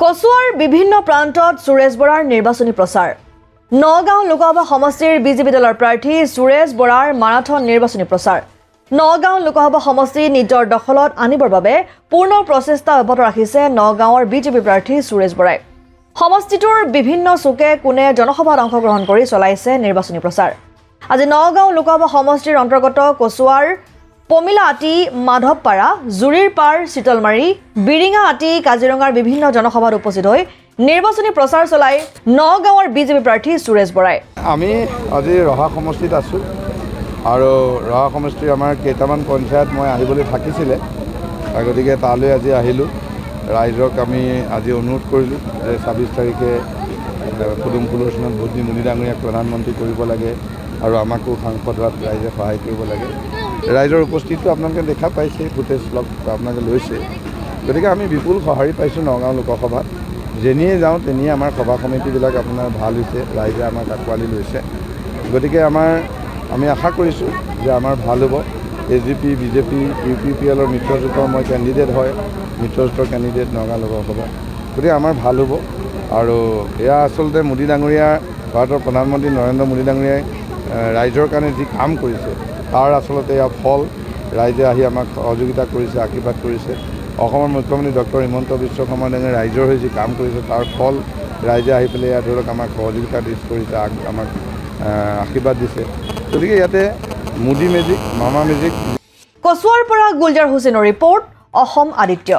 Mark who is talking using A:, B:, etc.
A: কচুৱাৰ বিভিন্ন প্ৰান্তত সুৰেশ বৰাৰ নিৰ্বাচনী প্ৰচাৰ নগাঁও লোকসভা সমষ্টিৰ বিজেপি দলৰ প্ৰাৰ্থী সুৰেশ বৰাৰ মাৰাথন নিৰ্বাচনী প্ৰচাৰ নগাঁও লোকসভা সমষ্টি নিজৰ দখলত আনিবৰ বাবে পূৰ্ণ প্ৰচেষ্টা অব্যাহত ৰাখিছে নগাঁৱৰ বিজেপি প্ৰাৰ্থী সুৰেশ বৰাই সমষ্টিটোৰ বিভিন্ন চুকে কোণে জনসভাত অংশগ্ৰহণ কৰি চলাইছে নিৰ্বাচনী প্ৰচাৰ আজি নগাঁও লোকসভা সমষ্টিৰ অন্তৰ্গত কচুৱাৰ পমিলাআটি মাধৱপাৰা জুৰিৰ পাৰ চিতলমাৰী বিৰিঙা আটি কাজিৰঙাৰ বিভিন্ন জনসভাত উপস্থিত হৈ নিৰ্বাচনী প্ৰচাৰ চলাই নগাঁৱৰ বিজেপি প্ৰাৰ্থী সুৰেশ বৰাই
B: আমি আজি ৰহা সমষ্টিত আছো আৰু ৰহা সমষ্টিৰ আমাৰ কেইটামান পঞ্চায়ত মই আহিবলৈ থাকিছিলে গতিকে তালৈ আজি আহিলোঁ ৰাইজক আমি আজি অনুৰোধ কৰিলোঁ যে ২৬ তাৰিখে পদুম ফুলৰ চনত ভোট দি মুনি ডাঙৰীয়াক প্ৰধানমন্ত্ৰী কৰিব লাগে আৰু আমাকো সাংসদ হোৱাত ৰাইজে সহায় কৰিব লাগে ৰাইজৰ উপস্থিতিটো আপোনালোকে দেখা পাইছে ফুটেজ ব্লগ আপোনালোকে লৈছে গতিকে আমি বিপুল সঁহাৰি পাইছোঁ নগাঁও লোকসভাত যেনিয়ে যাওঁ তেনিয়ে আমাৰ সভা সমিতিবিলাক আপোনাৰ ভাল হৈছে ৰাইজে আমাক আঁকোৱালি লৈছে গতিকে আমি আশা কৰিছোঁ যে আমাৰ ভাল হ'ব এজিপি বিজেপি UPPLৰ মিত্ৰজোঁটৰ মই কেণ্ডিডেট হয় মিত্ৰজোঁটৰ কেণ্ডিডেট নগাঁও লোকসভা গতিকে আমাৰ ভাল হ'ব আৰু এয়া আচলতে মোদী ডাঙৰীয়া ভাৰতৰ প্ৰধানমন্ত্ৰী নৰেন্দ্ৰ মোদী ডাঙৰীয়াই ৰাইজৰ কাৰণে যি কাম কৰিছে তাৰ আচলতে এয়া ফল ৰাইজে আহি আমাক সহযোগিতা কৰিছে আশীৰ্বাদ কৰিছে অসমৰ মুখ্যমন্ত্ৰী ডক্টৰ হিমন্ত বিশ্ব শৰ্মা ডাঙৰীয়াই ৰাইজৰ হৈ যি কাম কৰিছে তাৰ ফল ৰাইজে আহি পেলাই ইয়াত ধৰক আমাক সহযোগিতা কৰিছে আমাক আশীৰ্বাদ দিছে গতিকে ইয়াতে মোদী মেজিক মামা মেজিক
A: কচুৱাৰ পৰা গুলজাৰ হুছেইনৰ ৰিপৰ্ট অসম আদিত্য।